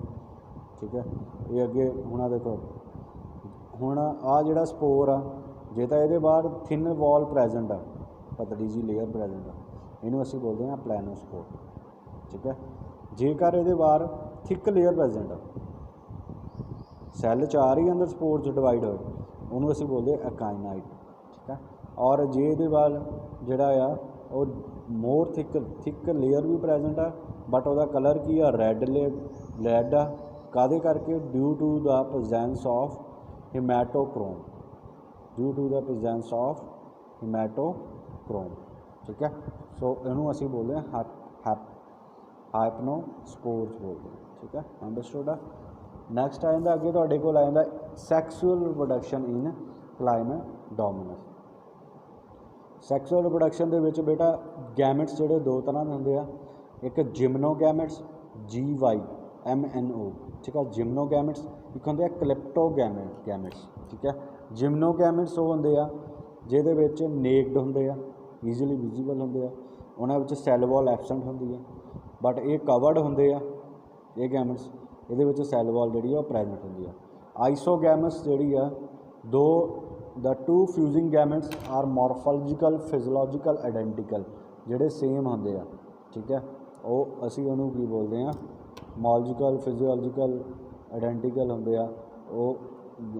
ठीक है। ये अगे हुण देखो हुण आ जिहड़ा स्पोर आ जे तां इहदे बाहर थिन वॉल प्रेजेंट आ, पतली जी लेयर प्रेजेंट आ, इनू असीं बोलते हैं प्लैनोस्पोर, ठीक है। जेकर इहदे बाहर थिक लेयर प्रेजेंट आ, सैल 4 ही अंदर स्पोर्स डिवाइड होए, उन्होंने असीं बोलते हैं अकाइनाइड, ठीक है। और जे इहदे बाहर जिहड़ा आ वो मोर थिक लेयर भी प्रेजेंट है, बट वह कलर की है रैड आ, कादे करके due to the presence of haematochrome, due to the presence of haematochrome, ठीक है। सो इनू असीं बोलते हैं हाइपनोस्पोर्स बोलते हैं, ठीक है। अंडरस्टूड है। नैक्सट आ जाता अगे तुहाडे कोल आ जाता sexual reproduction in Chlamydomonas. Sexual reproduction के विच बेटा गैमेट्स जिहड़े 2 तरह के होंगे, एक जिम्नोगैमेट्स GYMNO, ठीक है, जिम्नोगैमेट्स, एक होंगे क्लिप्टोगैमेट्स, ठीक है। जिम्नोगैमेट्स वो होंगे जिहदे विच नेक्ड होंगे, ईजीली विजिबल होंगे, उन्होंने सैल वॉल एबसेंट होंदी है, बट ये कवर्ड होंगे ये गैमेट्स, ये सैल वॉल जी प्रेजेंट होंगी है। आइसोगैमस जी the 2 fusing gametes are morphological physiological identical, जोड़े सेम होंगे, ठीक है। वो असी उन्होंने की बोलते हैं मॉर्फोलॉजिकल फिजियोलॉजिकल आइडेंटिकल होंगे, वो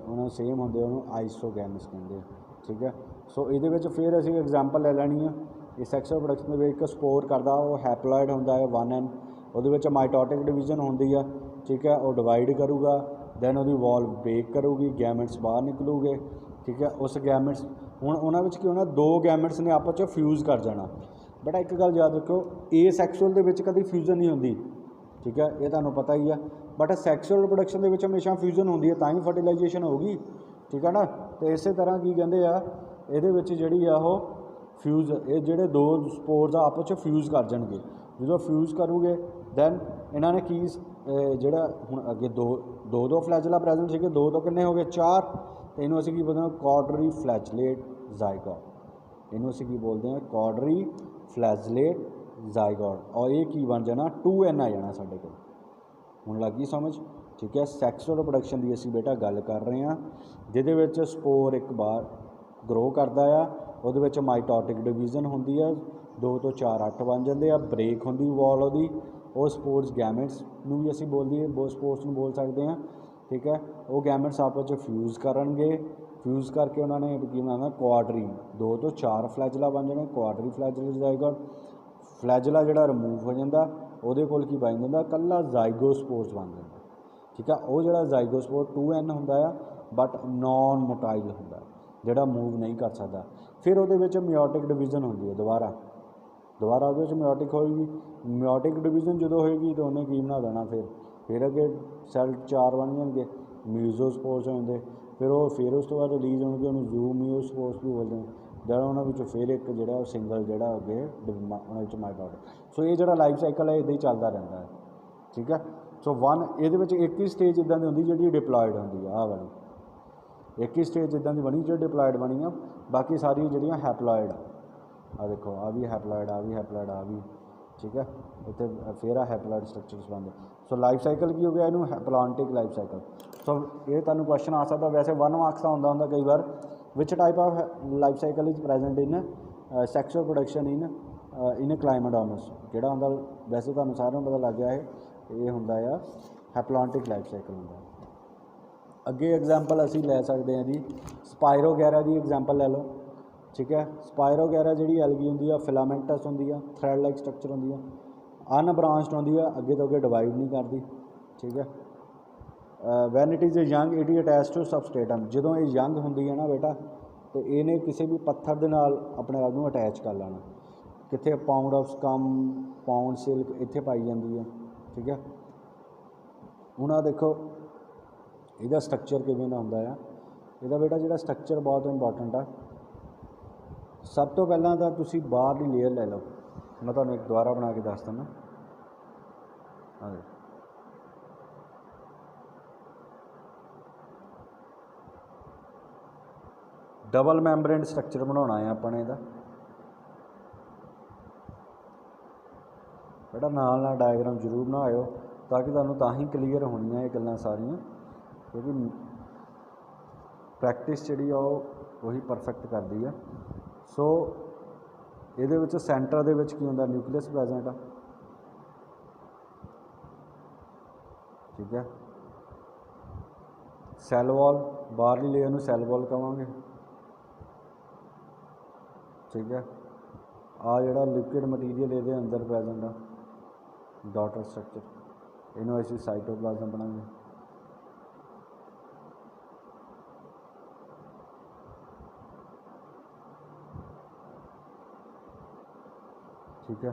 उन्होंने सेम होंगे, उन्होंने आइसोगैमस कहते, ठीक है। सो ये फिर असी एग्जाम्पल ले लैनी है। ये सैक्सुअल रिप्रोडक्शन एक स्पोर करता वो हैप्लॉयड होंदा है 1N, वो माइटोटिक डिविजन होंदी है, ठीक है। वो डिवाइड करूगा, दैन वो वॉल ब्रेक करूगी, गैमेट्स बाहर निकलूगे, ठीक है। उस गैमेट्स ਹੁਣ ਉਹਨਾਂ ਵਿੱਚ ਕੀ ਹੋਣਾ, ਦੋ ਗੈਮਿਟਸ ਨੇ ਆਪਸ 'ਚ ਫਿਊਜ਼ ਕਰ ਜਾਣਾ। ਬਟ ਇੱਕ ਗੱਲ ਯਾਦ ਰੱਖਿਓ, ਏ ਸੈਕਸੁਅਲ ਦੇ ਵਿੱਚ ਕਦੀ ਫਿਊਜ਼ਨ ਨਹੀਂ ਹੁੰਦੀ, ਠੀਕ ਹੈ, ਇਹ ਤੁਹਾਨੂੰ ਪਤਾ ਹੀ ਆ। ਬਟ ਸੈਕਸੁਅਲ ਰਿਪਰੋਡਕਸ਼ਨ ਦੇ ਵਿੱਚ ਹਮੇਸ਼ਾ ਫਿਊਜ਼ਨ ਹੁੰਦੀ ਹੈ, ਤਾਂ ਹੀ ਫਰਟੀਲਾਈਜੇਸ਼ਨ ਹੋਊਗੀ, ਠੀਕ ਹੈ ਨਾ। ਅਤੇ ਇਸੇ ਤਰ੍ਹਾਂ ਕੀ ਕਹਿੰਦੇ ਆ, ਇਹਦੇ ਵਿੱਚ ਜਿਹੜੀ ਆ ਉਹ ਫਿਊਜ਼, ਇਹ ਜਿਹੜੇ ਦੋ ਸਪੋਰਸ ਆ ਆਪਸ 'ਚ ਫਿਊਜ਼ ਕਰ ਜਾਣਗੇ। ਜਦੋਂ ਫਿਊਜ਼ ਕਰੂਗੇ ਦੈਨ ਇਹਨਾਂ ਨੇ ਕੀ ਜਿਹੜਾ ਹੁਣ ਅੱਗੇ ਦੋ ਫਲੈਜਲਾ ਪ੍ਰੈਜ਼ੈਂਟ ਸੀਗੇ, ਦੋ ਤੋਂ ਕਿੰਨੇ ਹੋ ਗਏ, 4। ਅਤੇ ਇਹਨੂੰ ਅਸੀਂ ਕੀ ਬੋਲਦੇ ਹਾਂ, ਕੁਆਡਰੀ ਫਲੈਜਲੇਟ ਜ਼ਾਈਗੋਟ। ਇਹਨੂੰ ਅਸੀਂ ਕੀ ਬੋਲਦੇ ਹਾਂ, ਕੁਆਡਰੀ ਫਲੈਜਲੇਟ ਜ਼ਾਈਗੋਟ। ਔਰ ਇਹ ਕੀ ਬਣ ਜਾਣਾ, 2n ਆ ਜਾਣਾ ਸਾਡੇ ਕੋਲ। ਹੁਣ ਲੱਗ ਗਈ ਸਮਝ, ਠੀਕ ਹੈ। ਸੈਕਸੁਅਲ ਰਿਪਰੋਡਕਸ਼ਨ ਦੀ ਅਸੀਂ ਬੇਟਾ ਗੱਲ ਕਰ ਰਹੇ ਹਾਂ, ਜਿਹਦੇ ਵਿੱਚ ਸਪੋਰ ਇੱਕ ਬਾਰ ਗਰੋ ਕਰਦਾ ਆ, ਉਹਦੇ ਵਿੱਚ ਮਾਈਟੋਟਿਕ ਡਿਵੀਜ਼ਨ ਹੁੰਦੀ ਆ, 2 ਤੋਂ 4 8 ਬਣ ਜਾਂਦੇ ਆ, ਬ੍ਰੇਕ ਹੁੰਦੀ ਵਾਲ ਉਹਦੀ, ਉਹ ਸਪੋਰਟਸ ਗੈਮਿਟਸ ਨੂੰ ਵੀ ਅਸੀਂ ਸਪੋਰਟਸ ਨੂੰ ਬੋਲ ਸਕਦੇ ਹਾਂ, ਠੀਕ ਹੈ। ਉਹ ਗੈਮਿਟਸ ਆਪਸ 'ਚ ਫਿਊਜ਼ ਕਰਨਗੇ, ਫਿਊਜ਼ ਕਰਕੇ ਉਹਨਾਂ ਨੇ ਕੀ ਬਣਾਉਣਾ, ਕੁਆਡਰੀ, 2 ਤੋਂ 4 ਫਲੈਜਲਾ ਬਣ ਜਾਣੇ, ਕੁਆਡਰੀ ਫਲੈਜਲਾ ਜ਼ਾਈਗੋਟ। ਫਲੈਜਲਾ ਜਿਹੜਾ ਰਿਮੂਵ ਹੋ ਜਾਂਦਾ, ਉਹਦੇ ਕੋਲ ਕੀ ਬਣ ਜਾਂਦਾ, ਇਕੱਲਾ ਜ਼ਾਈਗੋਸਪੋਰਸ ਬਣ ਜਾਂਦਾ, ਠੀਕ ਆ। ਉਹ ਜਿਹੜਾ ਜ਼ਾਈਗੋਸਪੋਰ 2n ਹੁੰਦਾ ਆ, ਬਟ ਨੋਨ ਮੋਟਾਈਲ ਹੁੰਦਾ, ਜਿਹੜਾ ਮੂਵ ਨਹੀਂ ਕਰ ਸਕਦਾ। ਫਿਰ ਉਹਦੇ ਵਿੱਚ ਮਿਓਟਿਕ ਡਿਵੀਜ਼ਨ ਹੁੰਦੀ ਹੈ, ਦੁਬਾਰਾ ਉਹਦੇ ਵਿੱਚ ਮਿਓਟਿਕ ਹੋਏਗੀ। ਮਿਓਟਿਕ ਡਿਵੀਜ਼ਨ ਜਦੋਂ ਹੋਏਗੀ ਤਾਂ ਉਹਨੇ ਕੀ ਬਣਾ ਦੇਣਾ, ਫਿਰ ਅੱਗੇ ਸੈੱਲ 4 ਬਣ ਜਾਣਗੇ, ਮਿਊਜ਼ੋਸਪੋਰਸ ਹੋ ਜਾਂਦੇ। ਫਿਰ ਉਸ ਤੋਂ ਬਾਅਦ ਰਿਲੀਜ਼ ਹੋਣਗੇ, ਉਹਨੂੰ ਜ਼ੂਮਿਓਸਪੋਰਸ ਵੀ ਬੋਲਦੇ ਨੇ। ਜਿਹੜਾ ਉਹਨਾਂ ਵਿੱਚੋਂ ਫਿਰ ਇੱਕ ਜਿਹੜਾ ਸਿੰਗਲ ਜਿਹੜਾ ਅੱਗੇ ਉਹਨਾਂ ਵਿੱਚ ਮਾਈਟੋਟਿਕ। ਸੋ ਇਹ ਜਿਹੜਾ ਲਾਈਫ ਸਾਈਕਲ ਹੈ ਇੱਦਾਂ ਹੀ ਚੱਲਦਾ ਰਹਿੰਦਾ ਹੈ, ਠੀਕ ਹੈ। ਸੋ ਇਹਦੇ ਵਿੱਚ ਇੱਕ ਹੀ ਸਟੇਜ ਇੱਦਾਂ ਦੀ ਹੁੰਦੀ ਜਿਹੜੀ ਡਿਪਲੋਇਡ ਹੁੰਦੀ ਆ, ਆਹ ਵਾਲੀ ਇੱਕ ਹੀ ਸਟੇਜ ਇੱਦਾਂ ਦੀ ਬਣੀ ਜਿਹੜੀ ਡਿਪਲੋਇਡ ਬਣੀ ਆ। ਬਾਕੀ ਸਾਰੀਆਂ ਜਿਹੜੀਆਂ ਹੈਪਲੋਇਡ ਆ, ਦੇਖੋ ਆ ਵੀ ਹੈਪਲੋਇਡ, ਆ ਵੀ ਹੈਪਲੋਇਡ, ਆ ਵੀ, ਠੀਕ ਹੈ। ਇੱਥੇ ਫਿਰ ਆ ਹੈਪਲੋਇਡ ਸਟਰਕਚਰਸ ਬਣਦੇ। ਸੋ ਲਾਈਫ ਸਾਈਕਲ ਕੀ ਹੋ ਗਿਆ, ਇਹਨੂੰ ਹੈਪਲਾਂਟਿਕ ਲਾਈਫ ਸਾਈਕਲ। ਸੋ ਇਹ ਤੁਹਾਨੂੰ ਕੁਐਸਚਨ ਆ ਸਕਦਾ, ਵੈਸੇ 1 ਮਾਰਕਸ ਦਾ ਹੁੰਦਾ ਕਈ ਵਾਰ, ਵਿਚ type of life cycle is present in sexual production in chlamydomonas. ਕਿਹੜਾ ਹੁੰਦਾ, ਵੈਸੇ ਤੁਹਾਨੂੰ ਸਾਰਿਆਂ ਨੂੰ ਪਤਾ ਲੱਗ ਗਿਆ ਇਹ ਹੁੰਦਾ ਆ ਹੈਪਲਾਂਟਿਕ ਲਾਈਫ ਸਾਈਕਲ ਹੁੰਦਾ। ਅੱਗੇ ਐਗਜ਼ਾਮਪਲ ਅਸੀਂ ਲੈ ਸਕਦੇ ਹਾਂ ਜੀ, ਸਪਾਇਰੋਗੈਰਾ ਦੀ ਐਗਜ਼ਾਮਪਲ ਲੈ ਲਓ, ਠੀਕ ਹੈ। ਸਪਾਇਰੋਗੈਰਾ ਜਿਹੜੀ ਐਲਗੀ ਹੁੰਦੀ ਆ, ਫਿਲਾਮੈਂਟਸ ਹੁੰਦੀ ਆ, ਥਰੈਡ ਲਾਈਕ ਸਟਰਕਚਰ ਹੁੰਦੀ ਆ, ਅਨਬ੍ਰਾਂਚਡ ਹੁੰਦੀ ਆ, ਅੱਗੇ ਤੋਂ ਅੱਗੇ ਡਿਵਾਈਡ ਨਹੀਂ ਕਰਦੀ, ਠੀਕ ਹੈ। When it is young it is attach to substratum. ਜਦੋਂ ਇਹ ਯੰਗ ਹੁੰਦੀ ਹੈ ਨਾ ਬੇਟਾ, ਅਤੇ ਇਹਨੇ ਕਿਸੇ ਵੀ ਪੱਥਰ ਦੇ ਨਾਲ ਆਪਣੇ ਆਪ ਨੂੰ ਅਟੈਚ ਕਰ ਲੈਣਾ। ਕਿੱਥੇ, pound of succumb, pound silk ਇੱਥੇ ਪਾਈ ਜਾਂਦੀ ਹੈ, ਠੀਕ ਹੈ। ਹੁਣ ਆਹ ਦੇਖੋ ਇਹਦਾ ਸਟਰਕਚਰ ਕਿਵੇਂ ਦਾ ਹੁੰਦਾ ਆ। ਇਹਦਾ ਬੇਟਾ ਜਿਹੜਾ ਸਟਰਕਚਰ ਬਹੁਤ ਇੰਪੋਰਟੈਂਟ ਆ। ਸਭ ਤੋਂ ਪਹਿਲਾਂ ਤਾਂ ਤੁਸੀਂ ਬਾਹਰਲੀ ਲੇਅਰ ਲੈ ਲਓ, ਮੈਂ ਤੁਹਾਨੂੰ ਇੱਕ ਦੁਬਾਰਾ ਬਣਾ ਕੇ ਦੱਸ ਦਿੰਦਾ। ਡਬਲ ਮੈਂਬਰੇਨ ਸਟਰਕਚਰ ਬਣਾਉਣਾ ਹੈ ਆਪਾਂ ਨੇ ਇਹਦਾ, ਬੇਟਾ ਨਾਲ ਨਾਲ ਡਾਇਗਰਾਮ ਜ਼ਰੂਰ ਬਣਾਇਓ ਤਾਂ ਕਿ ਤੁਹਾਨੂੰ ਤਾਂ ਹੀ ਕਲੀਅਰ ਹੋਣੀਆਂ ਇਹ ਗੱਲਾਂ ਸਾਰੀਆਂ, ਕਿਉਂਕਿ ਪ੍ਰੈਕਟਿਸ ਜਿਹੜੀ ਆ ਉਹ ਉਹੀ ਪਰਫੈਕਟ ਕਰਦੀ ਆ। ਸੋ ਇਹਦੇ ਵਿੱਚ ਸੈਂਟਰ ਦੇ ਵਿੱਚ ਕੀ ਹੁੰਦਾ, ਨਿਊਕਲੀਅਸ ਪ੍ਰੈਜੈਂਟ ਆ, ਠੀਕ ਹੈ। ਸੈੱਲ ਵਾਲ, ਬਾਹਰਲੀ ਲੇਅਰ ਨੂੰ ਸੈੱਲ ਵਾਲ ਕਹਾਂਗੇ, ਠੀਕ ਹੈ। ਆ ਜਿਹੜਾ ਲਿਕੁਇਡ ਮਟੀਰੀਅਲ ਇਹਦੇ ਅੰਦਰ ਪ੍ਰੈਜੈਂਟ ਆ, ਡਾਟਰ ਸਟਰਕਚਰ, ਇਹਨੂੰ ਅਸੀਂ ਸਾਈਟੋਪਲਾਜ਼ਮ ਬਣਾਵਾਂਗੇ, ਠੀਕ ਹੈ।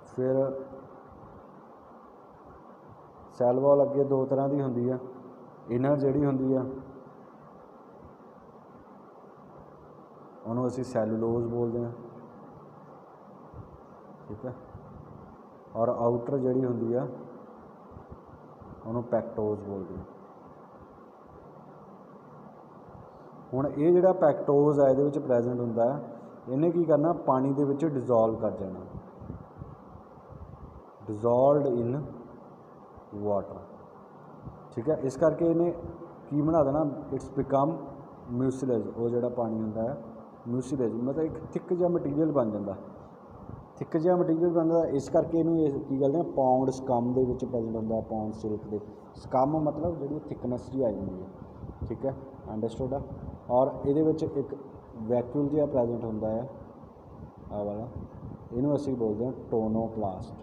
ਫਿਰ ਸੈੱਲ ਵਾਲ ਅੱਗੇ 2 ਤਰ੍ਹਾਂ ਦੀ ਹੁੰਦੀ ਆ, ਇਨਰ ਜਿਹੜੀ ਹੁੰਦੀ ਆ ਉਹਨੂੰ ਅਸੀਂ ਸੈਲੂਲੋਜ਼ ਬੋਲਦੇ ਹਾਂ, ਠੀਕ ਹੈ। ਔਰ ਆਊਟਰ ਜਿਹੜੀ ਹੁੰਦੀ ਆ ਉਹਨੂੰ ਪੈਕਟੋਜ਼ ਬੋਲਦੇ ਹਾਂ। ਹੁਣ ਇਹ ਜਿਹੜਾ ਪੈਕਟੋਜ਼ ਆ ਇਹਦੇ ਵਿੱਚ ਪ੍ਰੈਜੈਂਟ ਹੁੰਦਾ ਹੈ, ਇਹਨੇ ਕੀ ਕਰਨਾ, ਪਾਣੀ ਦੇ ਵਿੱਚ ਡਿਜ਼ੋਲਵ ਕਰ ਜਾਣਾ, ਡਿਜ਼ੋਲਵਡ ਇਨ ਵਾਟਰ, ਠੀਕ ਹੈ। ਇਸ ਕਰਕੇ ਇਹਨੇ ਕੀ ਬਣਾ ਦੇਣਾ, ਇਟਸ ਬਿਕਮ ਮਿਊਸਿਲੇਜ। ਉਹ ਜਿਹੜਾ ਪਾਣੀ ਹੁੰਦਾ ਹੈ ਮਿਊਸਿਲੇਜ, ਮਤਲਬ ਇੱਕ ਥਿੱਕ ਜਿਹਾ ਮਟੀਰੀਅਲ ਬਣ ਜਾਂਦਾ, ਥਿੱਕ ਜਿਹਾ ਮਟੀਰੀਅਲ ਬਣਦਾ। ਇਸ ਕਰਕੇ ਇਹਨੂੰ ਇਹ ਕੀ ਕਹਿੰਦੇ ਆ, ਪਾਊਂਡ ਸਕਮ ਦੇ ਵਿੱਚ ਪ੍ਰੈਜੈਂਟ ਹੁੰਦਾ, ਪਾਊਂਡ ਸਿਲਕ ਦੇ। ਸਕਮ ਮਤਲਬ ਜਿਹੜੀ ਥਿਕਨੈਸ ਜਿਹੀ ਆ ਜਾਂਦੀ ਹੈ, ਠੀਕ ਹੈ, ਅੰਡਰਸਟੂਡ ਆ। ਔਰ ਇਹਦੇ ਵਿੱਚ ਇੱਕ ਵੈਕਿਊਲ ਜਿਹਾ ਪ੍ਰੈਜੈਂਟ ਹੁੰਦਾ ਹੈ, ਆਹ ਵਾਲਾ, ਇਹਨੂੰ ਅਸੀਂ ਬੋਲਦੇ ਹਾਂ ਟੋਨੋਪਲਾਸਟ,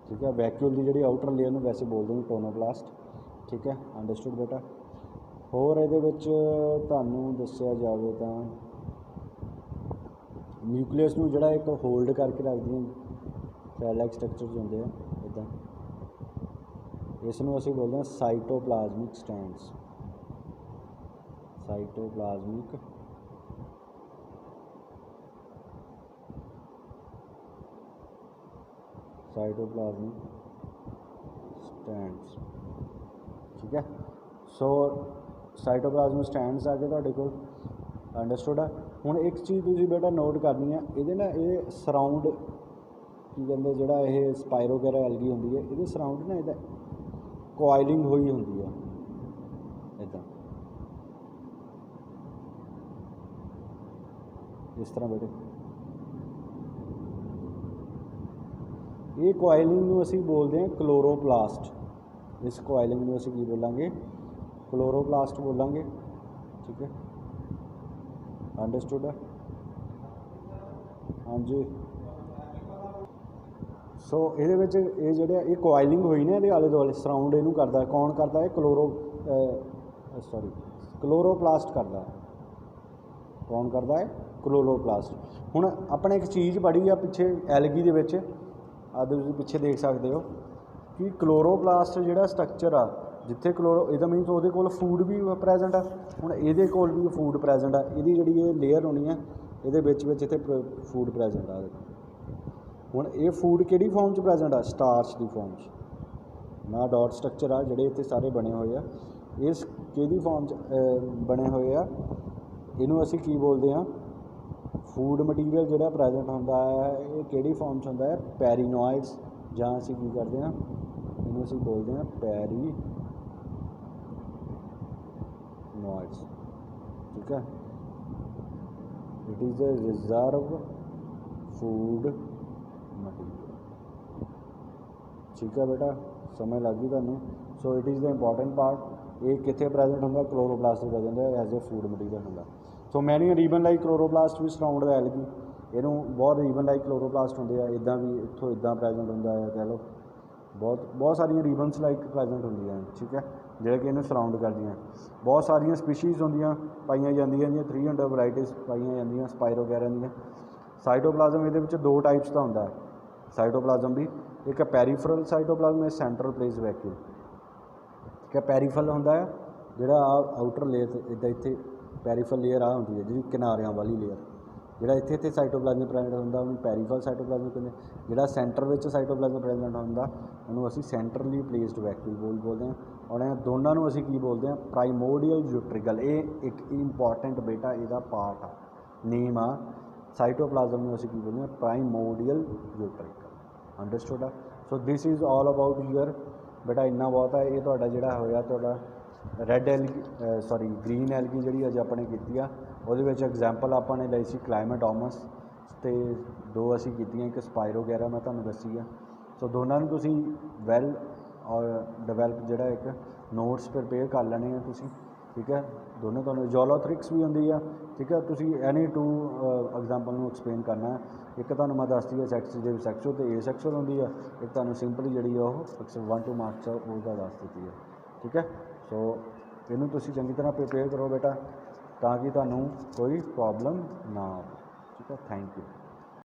ਠੀਕ ਹੈ। ਵੈਕਿਊਲ ਦੀ ਜਿਹੜੀ ਆਊਟਰ ਲੇਅਰ ਨੂੰ ਵੈਸੇ ਬੋਲਦੇ ਨੇ ਟੋਨੋਪਲਾਸਟ, ठीक है, अंडरस्टूड बेटा। होर इहदे विच तुहानूं दस्सिया जावे तां न्यूक्लियस नूं जिहड़ा एक होल्ड करके रखदियां सैल लाइक स्ट्रक्चर्स होंदे आ इदां, इसनूं असीं बोलदे हां साइटोप्लाज्मिक स्टैंड्स। साइटोप्लाज्मिक स्टैंड्स, ठीक है। सो साइटोप्लाज्मिक स्टैंड्स आ गए तुहाडे कोल, अंडरस्टूड है। हुण एक चीज़ तुसीं बेटा नोट करनी है, इहदे ना ये सराउंड की कहंदे जिहड़ा ये स्पायरोगैरा एल्गी हुंदी है, इहदे सराउंड ना इहदा कोआइलिंग होई हुंदी है इदां, इस तरह बेटे। ये कोआइलिंग नूं असीं बोलदे हां क्लोरोप्लास्ट। इस कोआइलिंग नूं असीं की बोलांगे? क्लोरोप्लास्ट बोलांगे, ठीक है, अंडरस्टूड है। हाँ जी। सो ये जिहड़े कोआइलिंग हुई ना ये आले दुआले सराउंड इनू करता, कौन करता है? क्लोरोप्लास्ट करता है। कौन करता है? क्लोरोप्लास्ट। हुण अपने एक चीज़ पढ़ी आ पिछे एल्गी दे विच, तुसीं पिछे देख सकते हो कि क्लोरोप्लास्ट जिहड़ा स्ट्रक्चर आ, जिथे क्लोरो इहदा मीनस उहदे कोल फूड भी प्रैजेंट है। हुण इहदे कोल भी फूड प्रैजेंट है, इहदी जिहड़ी ये लेयर होनी है इहदे विच इत्थे फूड प्रैजेंट आ। हुण ये फूड किहड़ी फॉर्म च प्रैजेंट आ? स्टार्च की फॉर्म च। ना डॉट स्ट्रक्चर आ जिहड़े इत्थे सारे बने हुए आ, इस किहड़ी फॉर्म च बने हुए आ? इनू असीं की बोलते हैं? फूड मटीरियल जिहड़ा प्रैजेंट होंदा है ये किहड़ी फॉर्म च होंदा है? पैरीनॉइड्स, जां असीं की करते हैं इनू असीं बोलते हैं पैरीनॉइड्स, ठीक है। It is a reserve food material, ठीक है बेटा, समझ लग गई तुहानूं। So it is the important part. ये कित्थे प्रैजेंट होंदा? क्लोरोप्लास्ट में प्रैजेंट है एज ए फूड मटीरियल होंदा। So many ribbon like chloroplast भी सराउंड द एल्गी। इनू बहुत रीबन लाइक क्लोरोप्लास्ट होंदे आ, इदां भी इत्थों इदां प्रैजेंट होंदा है, कह लो बहुत सारियां रीबनस लाइक प्रैजेंट होंदियां, ठीक है, जिहड़े कि इनू सराउंड करदियां। बहुत सारियां स्पीशीज़ होंदियां पाईयां जांदियां, जियां 300 वैराइटीज़ पाईयां जांदियां स्पायरोगैरा दियां। साइटोप्लाज्म इहदे विच दो टाइप्स का होंदा है साइटोप्लाज्म भी, एक पैरीफरल साइटोप्लाज्म है सेंट्रल प्लेस वैक्यूल, ठीक है। पैरीफरल होंदा है जिहड़ा आउटर लेयर इदां इत्थे पैरीफरल लेयर आ होंदी है जिहड़ी किनारियां वाली लेयर, जिहड़ा इत्थे इत्थे साइटोप्लाज्म प्रेजेंट होंदा उहनूं पैरीफरल साइटोप्लाज्म कहंदे। जिहड़ा सेंटर विच साइटोप्लाज्म प्रेजेंट होंदा उहनूं असीं सेंट्रली प्लेस्ड वैक्यूल बोलदे हां। और इन्हां दोनों नूं असीं की बोलदे हां? Primordial utricle. ये एक इंपॉर्टेंट बेटा इहदा पार्ट आ, नेम आ। साइटोप्लाज्म में असीं की बोलते हैं? प्राइमोर्डियल यूट्रिकल, अंडरस्टूड है। So this is all about your बेटा, इन्ना बहुत है। ये तुहाडा जिहड़ा होया तुहाडा red algae sorry green algae जिहड़ी अज अपने कीती आ, ਉਹਦੇ ਵਿੱਚ एग्जाम्पल आपने ਲਈ ਸੀ क्लाइमेटोमस ਤੇ दो असी कीतियां, एक स्पायरोगैरा मैं ਤੁਹਾਨੂੰ दसी है। सो दोनों ਨੂੰ ਤੁਸੀਂ वैल और डिवेलप जिहड़ा एक नोट्स प्रिपेयर कर लेने हैं तुसीं, ठीक है। दोनों तुहानूं जोलोथ्रिक्स भी होंदी है, ठीक है। तुसीं एनी टू एग्जाम्पल नूं एक्सप्लेन करना है। एक तुहानूं मैं दसदी है सैक्स जे सैक्सुअल तो ए सैक्सुअल होंदी है, एक तुहानूं सिंपली जिहड़ी ओह 1 2 मार्क्स उसका दस दी है, ठीक है। सो इनू तुसीं चंगी तरह प्रिपेयर करो बेटा ताकि तुहानूं कोई प्रॉब्लम ना हो, ठीक है। Thank you.